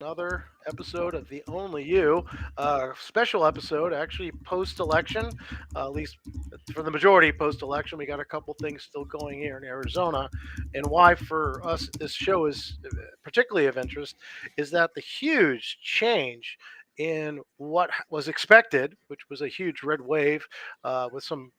another episode of The Only You, special episode, actually post election, at least for the majority post election. We got a couple things still going here in Arizona. And why, for us, this show is particularly of interest is that the huge change in what was expected, which was a huge red wave with some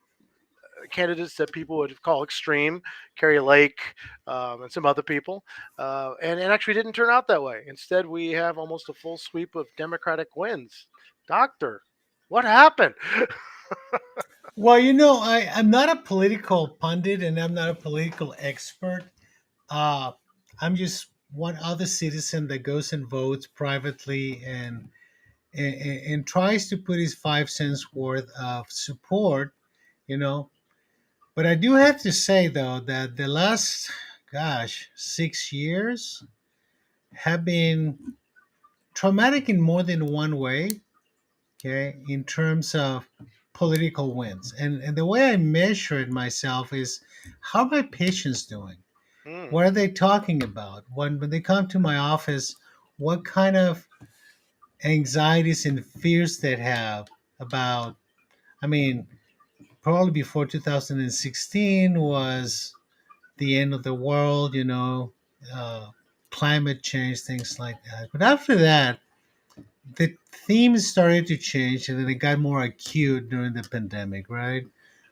candidates that people would call extreme, Kerry Lake, and some other people, and it actually didn't turn out that way. Instead, we have almost a full sweep of Democratic wins. Doctor, what happened? Well, I'm not a political pundit and I'm not a political expert. Uh, I'm just one other citizen that goes and votes privately and tries to put his 5 cents worth of support, you know. But I do have to say, though, that the last, 6 years have been traumatic in more than one way, okay, in terms of political wins. And the way I measure it myself is how are my patients doing? Hmm. What are they talking about? When they come to my office, what kind of anxieties and fears they have about, I mean, probably before 2016 was the end of the world, uh, climate change, things like that. But after that, the themes started to change and then it got more acute during the pandemic, right?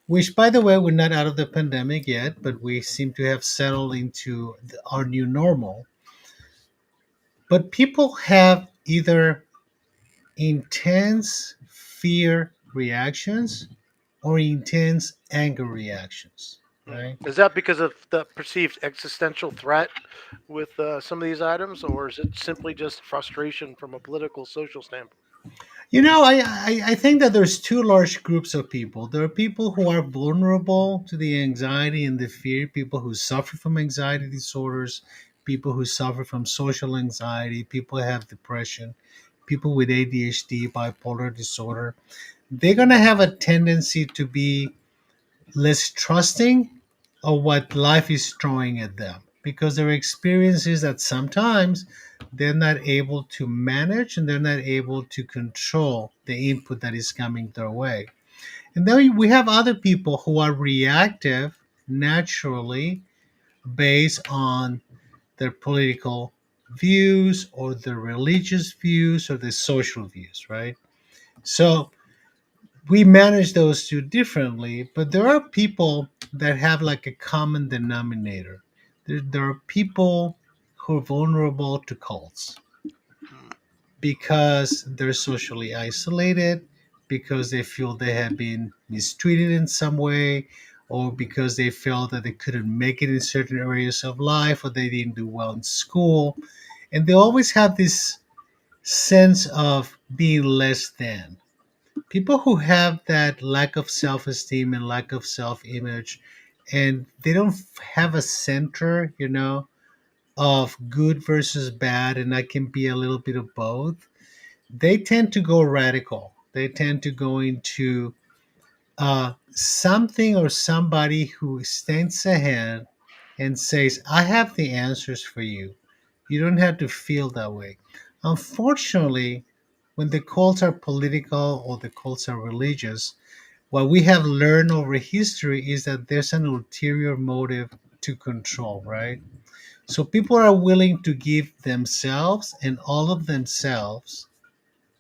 Which, by the way, we're not out of the pandemic yet, but we seem to have settled into our new normal. But people have either intense fear reactions or intense anger reactions, Hmm. right? Is that because of the perceived existential threat with some of these items, or is it simply just frustration from a political, social standpoint? I think that there's two large groups of people. There are people who are vulnerable to the anxiety and the fear, people who suffer from anxiety disorders, people who suffer from social anxiety, people who have depression, people with ADHD, bipolar disorder. They're going to have a tendency to be less trusting of what life is throwing at them because their experiences that sometimes they're not able to manage and they're not able to control the input that is coming their way. And then we have other people who are reactive naturally based on their political views or their religious views or their social views, right? So we manage those two differently, but there are people that have like a common denominator. There are people who are vulnerable to cults Hmm. because they're socially isolated, because they feel they have been mistreated in some way, or because they felt that they couldn't make it in certain areas of life, or they didn't do well in school. And they always have this sense of being less than. People who have that lack of self-esteem and lack of self-image and they don't have a center, of good versus bad, and that can be a little bit of both. They tend to go radical. They tend to go into something or somebody who stands ahead and says, I have the answers for you. You don't have to feel that way. Unfortunately, when the cults are political or the cults are religious, what we have learned over history is that there's an ulterior motive to control, right? So people are willing to give themselves and all of themselves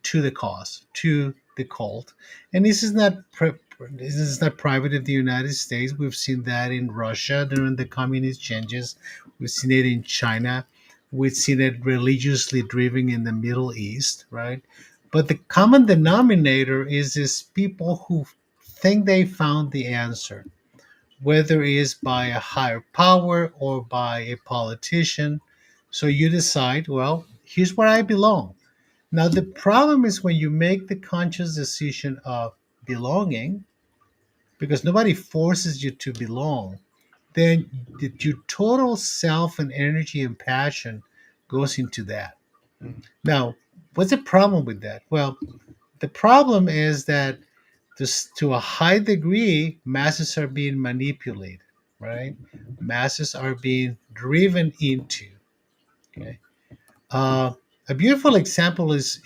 to the cause, to the cult. And this is not private in the United States. We've seen that in Russia during the communist changes. We've seen it in China. We've seen it religiously driven in the Middle East, right? But the common denominator is this people who think they found the answer, whether it is by a higher power or by a politician. So you decide, well, here's where I belong. Now, the problem is when you make the conscious decision of belonging, because nobody forces you to belong, then your total self and energy and passion goes into that. Hmm. Now, what's the problem with that? Well, the problem is that to a high degree, masses are being manipulated, right? Masses are being driven into. Okay. A beautiful example is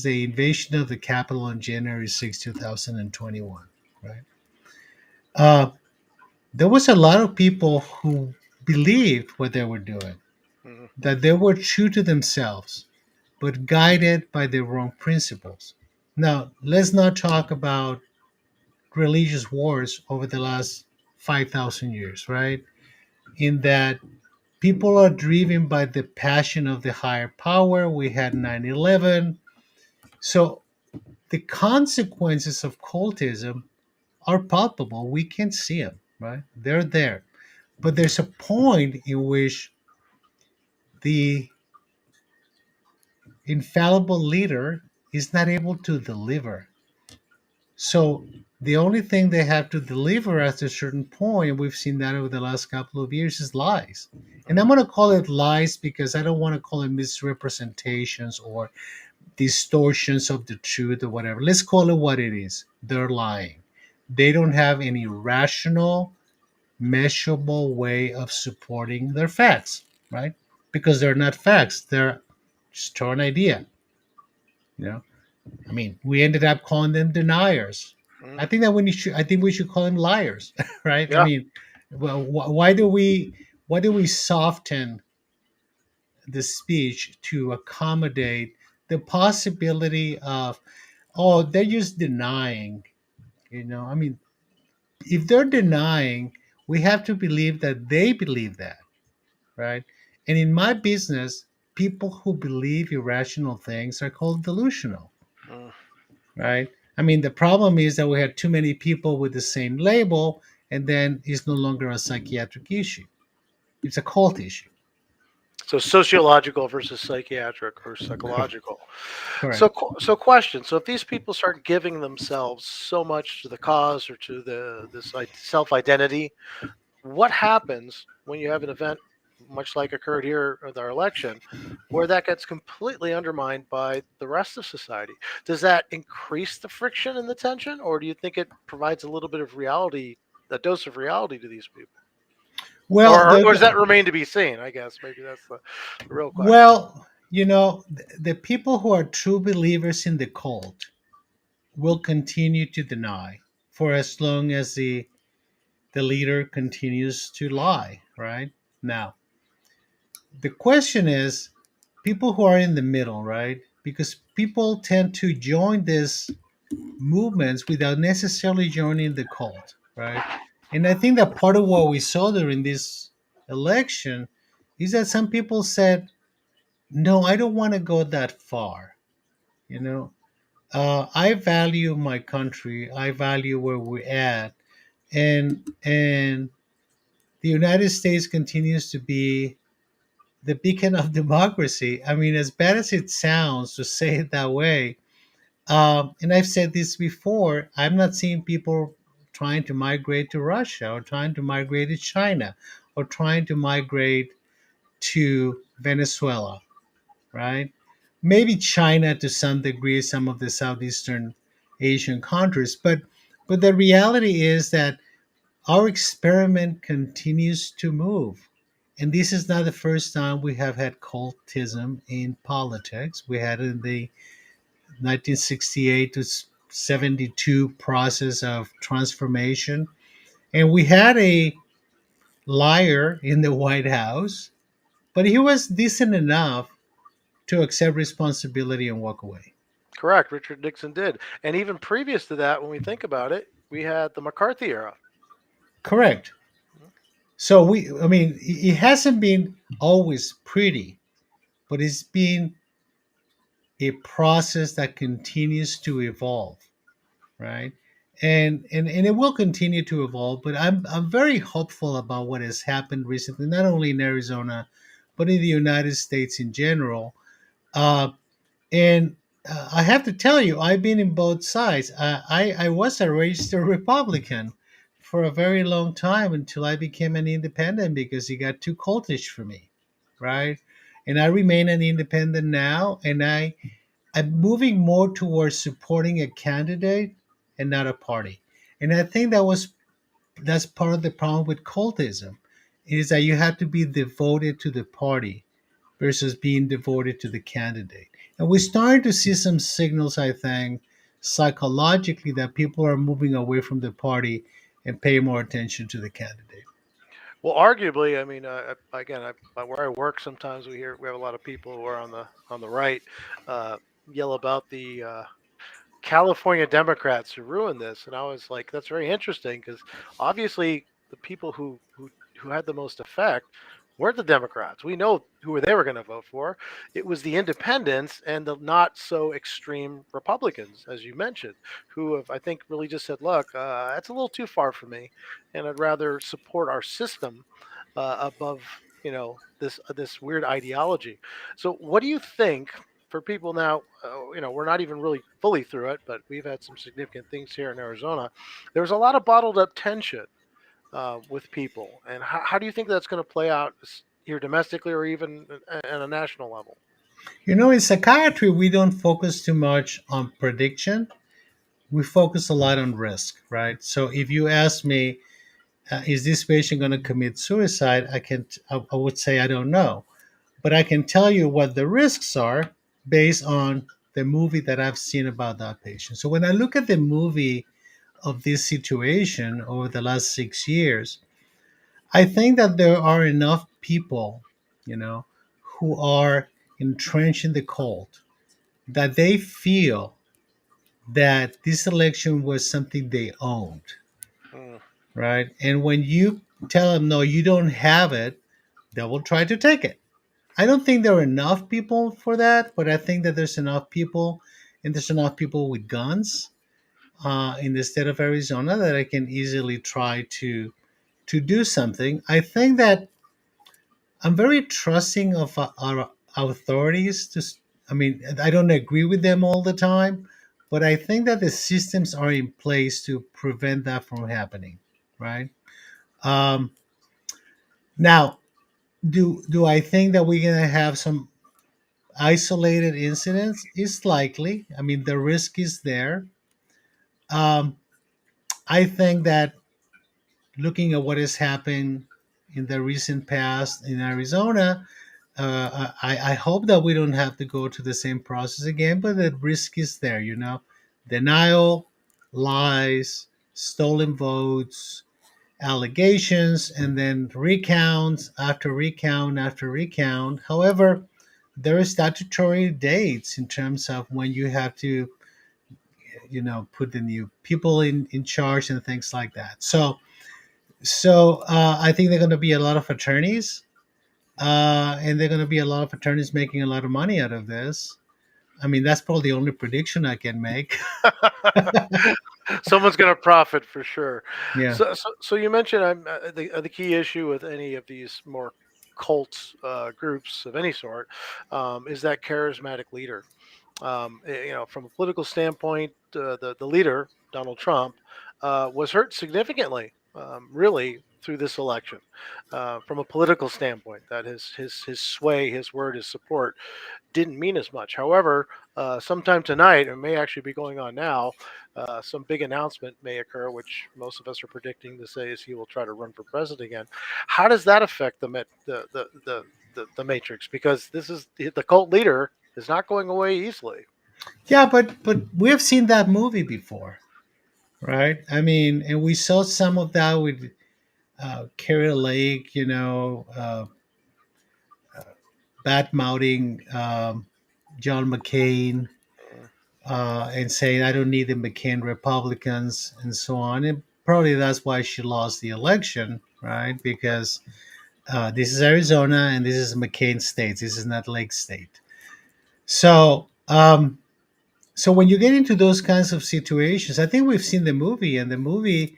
the invasion of the Capitol on January 6, 2021. Right, uh, there was a lot of people who believed what they were doing, Mhm. that they were true to themselves, but guided by the wrong principles. Now, let's not talk about religious wars over the last 5,000 years, right? In that people are driven by the passion of the higher power. We had 9/11. So the consequences of cultism are palpable. We can see them, right? They're there. But there's a point in which the infallible leader is not able to deliver. So the only thing they have to deliver at a certain point, and we've seen that over the last couple of years, is lies. And I'm Mhm. going to call it lies because I don't want to call it misrepresentations or distortions of the truth or whatever. Let's call it what it is. They're lying. They don't have any rational, measurable way of supporting their facts, right? Because they're not facts. They're just an idea, you know. I mean, we ended up calling them deniers. I Mhm. think that when you should, I think we should call them liars, right? I Yeah. mean, well, why do we soften the speech to accommodate the possibility of, oh, they're just denying, I mean, if they're denying, we have to believe that they believe that, right? And in my business, people who believe irrational things are called delusional, Mhm. right? I mean, the problem is that we had too many people with the same label, and then it's no longer a psychiatric issue. It's a cult issue. So sociological versus psychiatric or psychological. Correct. So question. So if these people start giving themselves so much to the cause or to the this self identity, what happens when you have an event much like occurred here with our election, where that gets completely undermined by the rest of society? Does that increase the friction and the tension, or do you think it provides a little bit of reality, a dose of reality to these people? Well, Or does that remain to be seen? I guess maybe that's the real question. the people who are true believers in the cult will continue to deny for as long as the leader continues to lie, right? Now, the question is people who are in the middle, right? Because people tend to join these movements without necessarily joining the cult, right? And I think that part of what we saw during this election is that some people said, no, I don't want to go that far. You know, I value my country. I value where we're at, and the United States continues to be the beacon of democracy. I mean, as bad as it sounds to say it that way, and I've said this before, I'm not seeing people trying to migrate to Russia or trying to migrate to China or trying to migrate to Venezuela, right? Maybe China to some degree, some of the Southeastern Asian countries, but the reality is that our experiment continues to move. And this is not the first time we have had cultism in politics. We had it in the 1968 to 72 process of transformation. And we had a liar in the White House, but he was decent enough to accept responsibility and walk away. Correct. Richard Nixon did, and even previous to that, when we think about it, we had the McCarthy era. Correct. So I mean, it hasn't been always pretty, but it's been a process that continues to evolve, right? And it will continue to evolve. But I'm very hopeful about what has happened recently, not only in Arizona, but in the United States in general. Uh, and I have to tell you, I've been in both sides. I was a registered Republican for a very long time until I became an independent because it got too cultish for me, right? And I remain an independent now, and I'm moving more towards supporting a candidate and not a party. And I think that's part of the problem with cultism, is that you have to be devoted to the party. versus being devoted to the candidate. And we're starting to see some signals, I think, psychologically that people are moving away from the party and pay more attention to the candidate. Well, arguably, I mean, again, where I work, sometimes we have a lot of people who are on the right uh, yell about the California Democrats who ruined this, and I was like, that's very interesting because obviously the people who had the most effect weren't the Democrats. We know who they were going to vote for. It was the independents and the not so extreme Republicans, as you mentioned, who have I think really just said, look, that's a little too far for me, and I'd rather support our system above this weird ideology. So, what do you think for people now? We're not even really fully through it, but we've had some significant things here in Arizona. There's a lot of bottled up tension with people, and how do you think that's going to play out here domestically or even at a national level? You know, in psychiatry, we don't focus too much on prediction. We focus a lot on risk, right? So if you ask me, is this patient going to commit suicide? I would say I don't know, but I can tell you what the risks are based on the movie that I've seen about that patient. So when I look at the movie of this situation over the last 6 years, I think that there are enough people, you know, who are entrenched in the cult that they feel that this election was something they owned, Mm, right? And when you tell them, no, you don't have it, they will try to take it. I don't think there are enough people for that, but I think that there's enough people, and there's enough people with guns in the state of Arizona that I can easily try to do something. I think that I'm very trusting of our authorities. I mean, I don't agree with them all the time, but I think that the systems are in place to prevent that from happening, right? Um, Now, do I think that we're gonna have some isolated incidents? It's likely. I mean, the risk is there. Um, I think that looking at what has happened in the recent past in Arizona, I hope that we don't have to go to the same process again, but the risk is there, you know. Denial, lies, stolen votes, allegations, and then recount after recount after recount. However, there are statutory dates in terms of when you have to, put the new people in charge and things like that. So I think there are going to be a lot of attorneys, and there are going to be a lot of attorneys making a lot of money out of this. I mean, that's probably the only prediction I can make. Someone's going to profit for sure. Yeah. So you mentioned the key issue with any of these more cult groups of any sort is that charismatic leader. From a political standpoint, the leader Donald Trump was hurt significantly, really, through this election. From a political standpoint, that his sway, his word, his support didn't mean as much. However, sometime tonight, it may actually be going on now, some big announcement may occur, which most of us are predicting to say is he will try to run for president again. How does that affect the matrix? Because this is the cult leader is not going away easily. Yeah, but we've seen that movie before, right? I mean, and we saw some of that with Carrie Lake, bad mouthing John McCain, Mm, and saying, I don't need the McCain Republicans and so on. And probably that's why she lost the election, right? Because this is Arizona and this is McCain state. This is not Lake State. So when you get into those kinds of situations, I think we've seen the movie, and the movie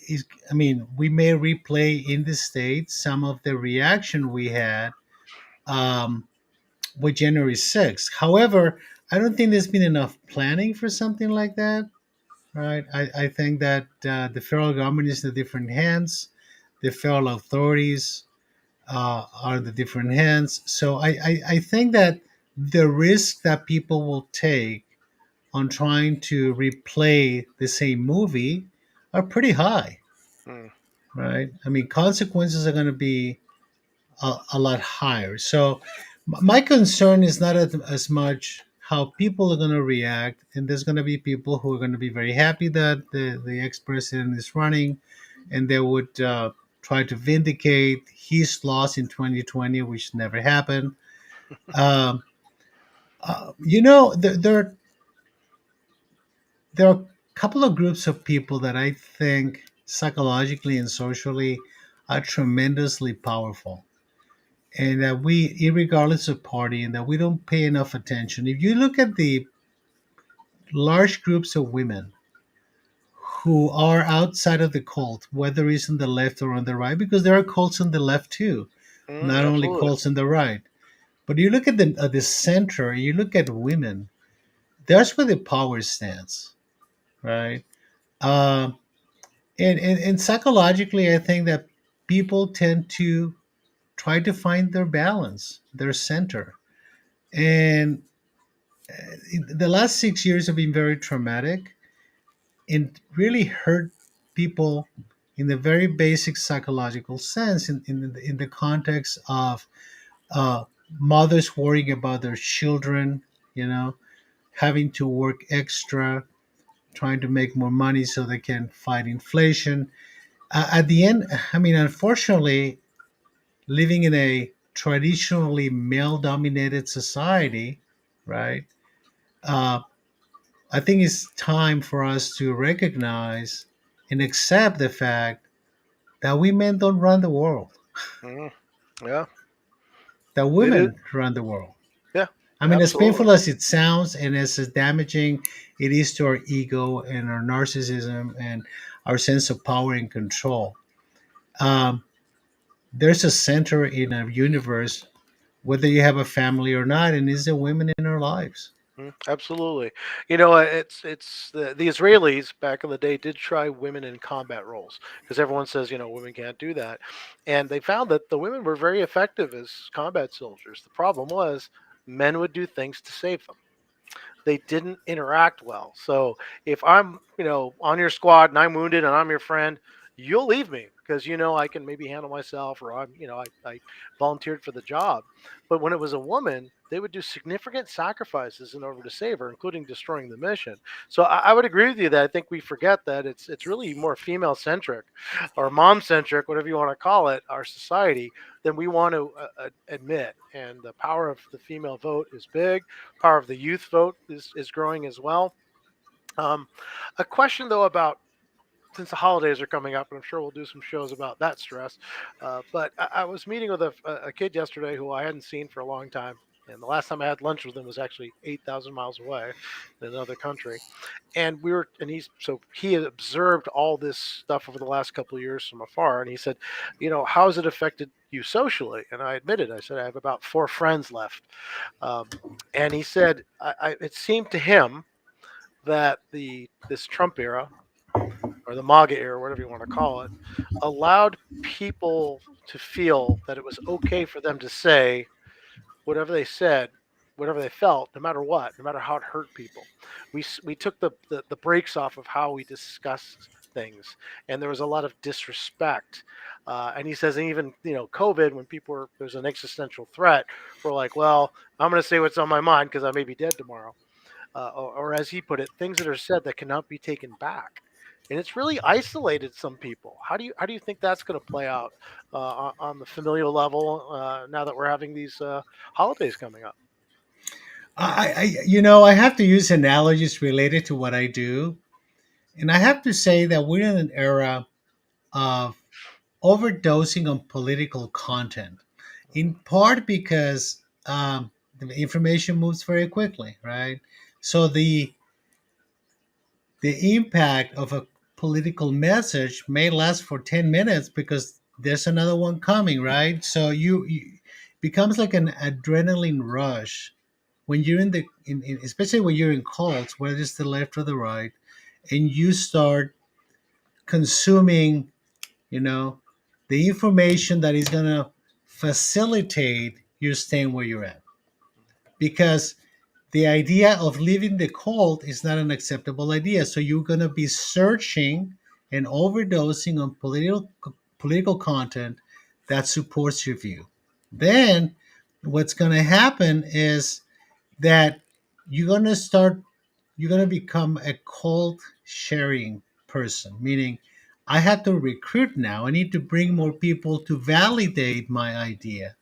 is, I mean, we may replay in the States some of the reaction we had um, with January 6th. However, I don't think there's been enough planning for something like that, right? I think that the federal government is in the different hands, the federal authorities are the different hands. So I think that the risk that people will take on trying to replay the same movie are pretty high, mm, right? I mean, consequences are going to be a lot higher. So my concern is not as much how people are going to react, and there's going to be people who are going to be very happy that the ex-president is running, and they would try to vindicate his loss in 2020, which never happened. Um, there are a couple of groups of people that I think psychologically and socially are tremendously powerful, and that we, regardless of party, and that we don't pay enough attention. If you look at the large groups of women who are outside of the cult, whether it's on the left or on the right, because there are cults on the left too, not only Absolutely. cults on the right. But you look at the center, you look at women, that's where the power stands, right? Uh, and psychologically, I think that people tend to try to find their balance, their center. And the last 6 years have been very traumatic and really hurt people in the very basic psychological sense, in the context of uh, mothers worrying about their children, you know, having to work extra, trying to make more money so they can fight inflation. At the end, I mean, unfortunately, living in a traditionally male dominated society, right? Uh, I think it's time for us to recognize and accept the fact that we men don't run the world, Mm, yeah, that it is. women run the world. Yeah, I mean, as absolutely. painful as it sounds and as damaging it is to our ego and our narcissism and our sense of power and control, um, there's a center in our universe, whether you have a family or not, and it's the women in our lives. Absolutely. You know, it's the Israelis back in the day did try women in combat roles because everyone says women can't do that, and they found that the women were very effective as combat soldiers. The problem was men would do things to save them. They didn't interact well. So if I'm, on your squad and I'm wounded and I'm your friend, you'll leave me because I can maybe handle myself or I volunteered for the job. But when it was a woman, they would do significant sacrifices in order to save her, including destroying the mission. So I would agree with you that I think we forget that it's really more female centric or mom centric, whatever you want to call it, our society than we want to admit. And the power of the female vote is big. Power of the youth vote is growing as well. Um, a question though about, since the holidays are coming up, and I'm sure we'll do some shows about that stress. But I was meeting with a kid yesterday who I hadn't seen for a long time, and the last time I had lunch with him was actually 8,000 miles away in another country. And he had observed all this stuff over the last couple of years from afar, and he said, how has it affected you socially? And I admitted, I said I have about four friends left. And he said, it seemed to him that this Trump era or the MAGA era, whatever you want to call it, allowed people to feel that it was okay for them to say whatever they said, whatever they felt, no matter what, no matter how it hurt people. We took the brakes off of how we discussed things, and there was a lot of disrespect. And he says, and even COVID, when there's an existential threat, we're like, well, I'm going to say what's on my mind because I may be dead tomorrow. Or as he put it, things that are said that cannot be taken back. And it's really isolated some people. How do you think that's going to play out on the familial level now that we're having these holidays coming up? I have to use analogies related to what I do, and I have to say that we're in an era of overdosing on political content, in part because the information moves very quickly, right? So the impact of a political message may last for 10 minutes because there's another one coming, right? So you becomes like an adrenaline rush when you're especially when you're in cults, whether it's the left or the right, and you start consuming, you know, the information that is going to facilitate you staying where you're at. Because the idea of leaving the cult is not an acceptable idea. So you're going to be searching and overdosing on political content that supports your view. Then what's going to happen is that you're going to start you're going to become a cold sharing person, meaning I have to recruit now. I need to bring more people to validate my idea,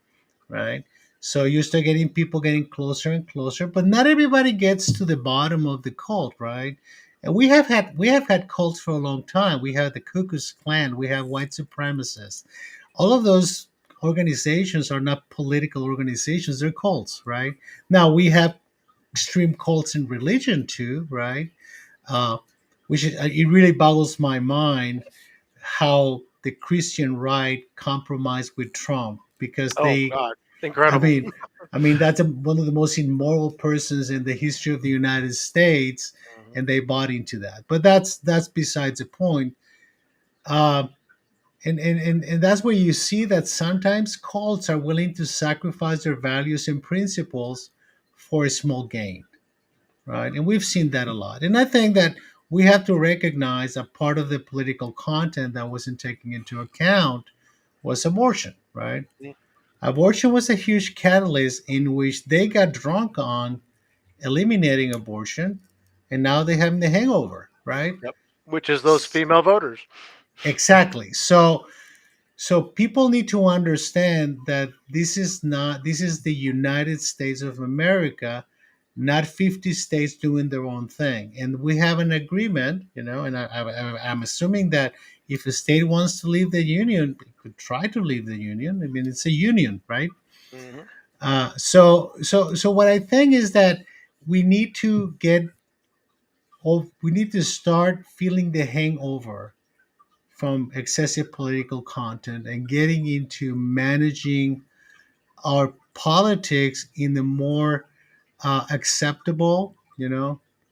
right? So you start getting people getting closer and closer, but not everybody gets to the bottom of the cult, right? And we have had cults for a long time. We have the Ku Klux Klan, we have white supremacists. All of those organizations are not political organizations; they're cults, right? Now we have extreme cults in religion too, right? Uh, which it really boggles my mind how the Christian right compromised with Trump because Oh they, God, I incredible. mean, I mean that's one of the most immoral persons in the history of the United States, Mhm. and they bought into that. But that's besides the point. Uh, and that's where you see that sometimes cults are willing to sacrifice their values and principles for a small gain, right? And we've seen that a lot. And I think that we have to recognize that part of the political content that wasn't taken into account was abortion, right? Mm. Abortion was a huge catalyst in which they got drunk on eliminating abortion, and now they're having the hangover, right? Yep. Which is those female voters. Exactly. So people need to understand that this is the United States of America, not 50 states doing their own thing. And we have an agreement, and I'm assuming that if a state wants to leave the union, it could try to leave the union. I mean, it's a union, right? Hmm. So what I think is that we need to get, we need to start feeling the hangover from excessive political content and getting into managing our politics in a more acceptable,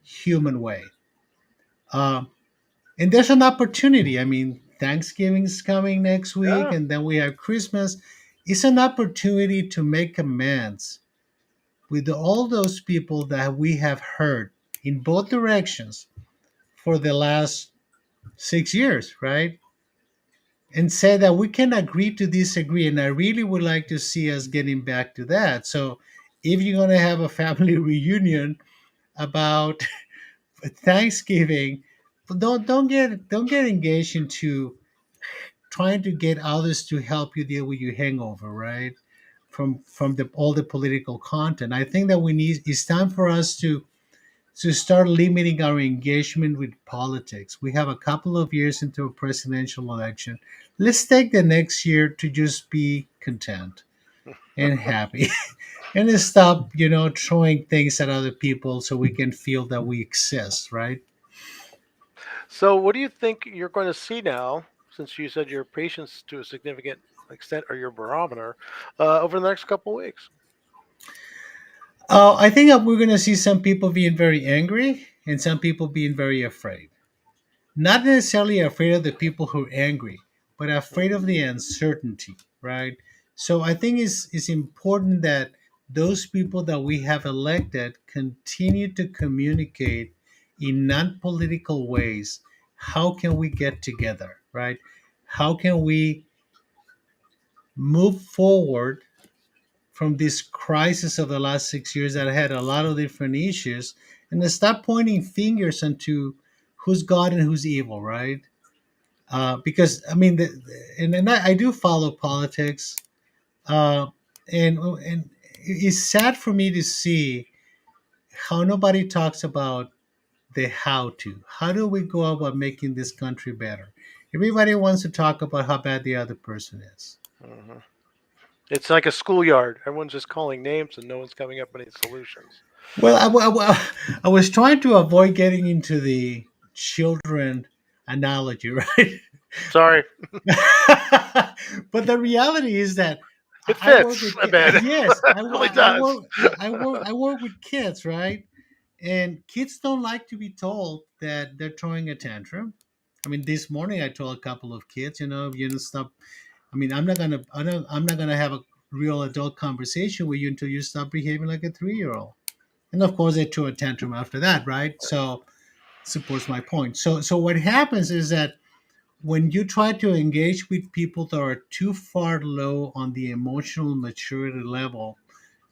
human way. Uh, and there's an opportunity. I mean, Thanksgiving's coming next week, Yeah. and then we have Christmas. It's an opportunity to make amends with all those people that we have hurt in both directions for the last 6 years, right? And say that we can agree to disagree. And I really would like to see us getting back to that. So if you're going to have a family reunion about Thanksgiving, don't get engaged into trying to get others to help you deal with your hangover, right? From all the political content. I think that it's time for us to start limiting our engagement with politics. We have a couple of years into a presidential election. Let's take the next year to just be content and happy and then stop, throwing things at other people so we can feel that we exist, right? So, what do you think you're going to see now, since you said your patience to a significant extent are your barometer, over the next couple weeks? I think that we're going to see some people being very angry and some people being very afraid. Not necessarily afraid of the people who are angry, but afraid of the uncertainty, right? So I think it's important that those people that we have elected continue to communicate in non-political ways. How can we get together, right? How can we move forward from this crisis of the last 6 years that had a lot of different issues, and then stop pointing fingers into who's God and who's evil, right? Because I mean, and I do follow politics, uh, and it's sad for me to see how nobody talks about the how to. How do we go about making this country better? Everybody wants to talk about how bad the other person is. Hmm. It's like a schoolyard. Everyone's just calling names and no one's coming up with any solutions. Well, I was trying to avoid getting into the children analogy, right? Sorry, But the reality is that it I work fits with a bit. yes, It really does. I work with kids, right? And kids don't like to be told that they're throwing a tantrum. I mean, this morning I told a couple of kids, you know, stop. I mean, I'm not gonna have a real adult conversation with you until you stop behaving like a 3-year-old. And of course, they threw a tantrum after that, right? So supports my point. So what happens is that when you try to engage with people that are too far low on the emotional maturity level,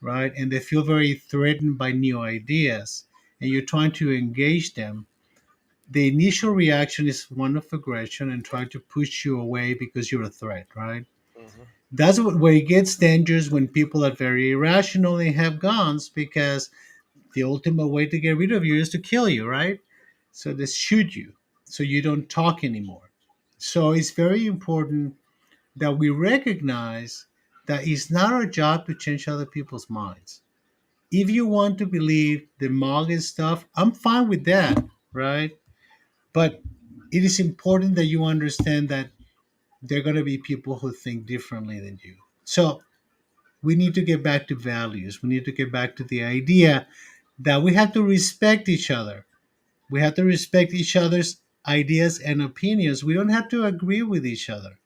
right, and they feel very threatened by new ideas, and you're trying to engage them, the initial reaction is one of aggression and trying to push you away because you're a threat, right? Hmm. That's where it gets dangerous, when people are very irrational and have guns, because the ultimate way to get rid of you is to kill you, right? So they shoot you so you don't talk anymore. So it's very important that we recognize that it's not our job to change other people's minds. If you want to believe the MAGA stuff, I'm fine with that, right? But it is important that you understand that there are going to be people who think differently than you. So we need to get back to values. We need to get back to the idea that we have to respect each other. We have to respect each other's ideas and opinions. We don't have to agree with each other.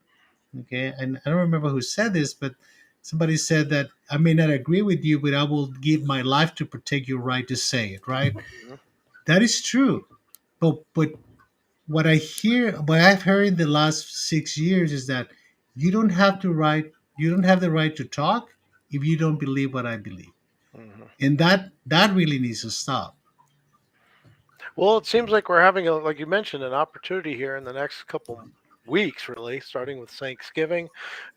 Okay. And I don't remember who said this, but somebody said that I may not agree with you, but I will give my life to protect your right to say it, right? Hmm. That is true. But what I've heard in the last 6 years is that you don't have the right to talk if you don't believe what I believe. Hmm. And that really needs to stop. Well, it seems like we're having a, like you mentioned, an opportunity here in the next couple weeks, really, starting with Thanksgiving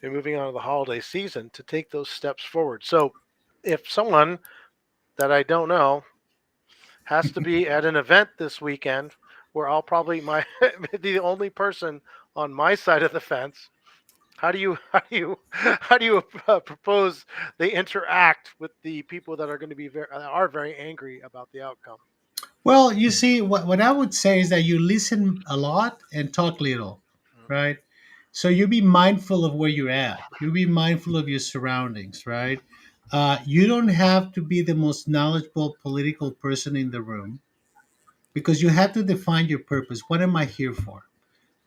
and moving on to the holiday season, to take those steps forward. So, if someone that I don't know has to be at an event this weekend where I'll probably my be the only person on my side of the fence, how do you propose they interact with the people that are going to be are very angry about the outcome? Well, you see, what I would say is that you listen a lot and talk little, Mhm. right? So you be mindful of where you're at. You be mindful of your surroundings, right? You don't have to be the most knowledgeable political person in the room, because you have to define your purpose. What am I here for?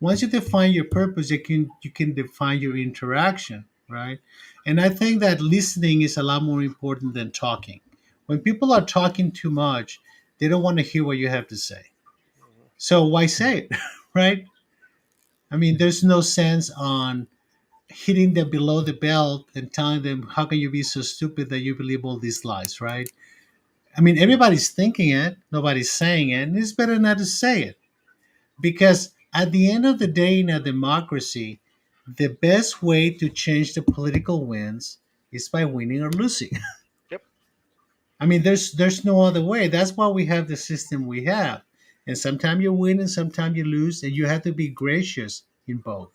Once you define your purpose, you can define your interaction, right? And I think that listening is a lot more important than talking. When people are talking too much, they don't want to hear what you have to say. Mhm. So why say it, right? I mean, there's no sense on hitting them below the belt and telling them, how can you be so stupid that you believe all these lies, right? I mean, everybody's thinking it, nobody's saying it, and it's better not to say it. Because at the end of the day, in a democracy, the best way to change the political winds is by winning or losing. Yep. I mean, there's no other way. That's why we have the system we have. And sometimes you win and sometimes you lose, and you have to be gracious in both,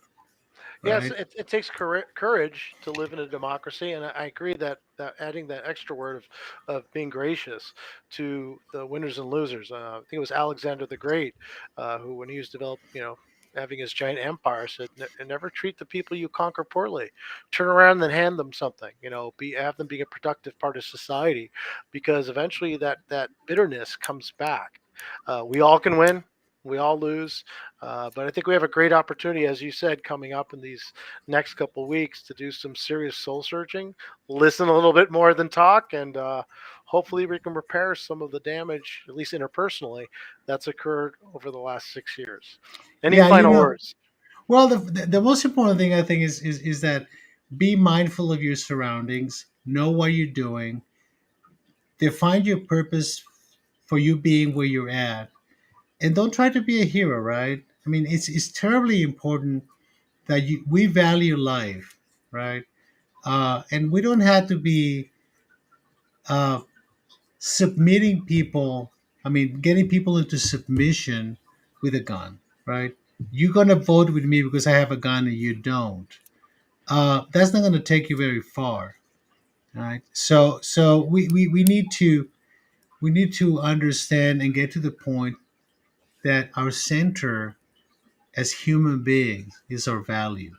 Yes, right? it takes courage to live in a democracy, and I agree that, adding that extra word of being gracious to the winners and losers. I think it was Alexander the Great, who, when he was having his giant empire, said, Never treat the people you conquer poorly. Turn around and then hand them something. Have them be a productive part of society, because eventually that bitterness comes back. We all can win. We all lose, but I think we have a great opportunity, as you said, coming up in these next couple weeks to do some serious soul searching, listen a little bit more than talk, and hopefully we can repair some of the damage, at least interpersonally, that's occurred over the last 6 years. Any Yeah, final words? well, the most important thing I think is that be mindful of your surroundings, know what you're doing, define your purpose for you being where you're at, and don't try to be a hero, right? I mean, it's terribly important that we value life, right? And we don't have to be uh, submitting people. I mean, getting people into submission with a gun, right? You're gonna vote with me because I have a gun and you don't. That's not gonna take you very far, right? So we need to understand and get to the point that our center as human beings is our value,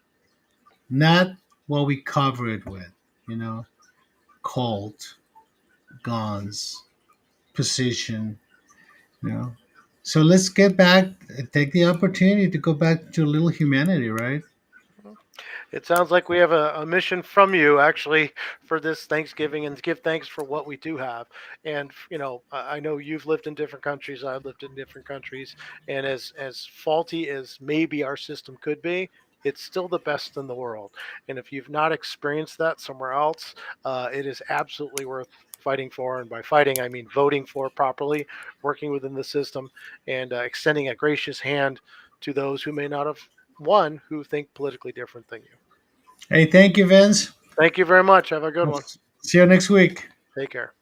not what we cover it with, you know, cult, guns, position, you know. So let's get back, take the opportunity to go back to a little humanity, right? It sounds like we have a mission from you actually for this Thanksgiving, and to give thanks for what we do have. And I know you've lived in different countries. I've lived in different countries, and as faulty as maybe our system could be, it's still the best in the world. And if you've not experienced that somewhere else, it is absolutely worth fighting for. And by fighting, I mean voting for properly, working within the system, and extending a gracious hand to those who may not have won, who think politically different than you. Hey, thank you, Vince. Thank you very much. Have a good We'll one. see you next week. Take care.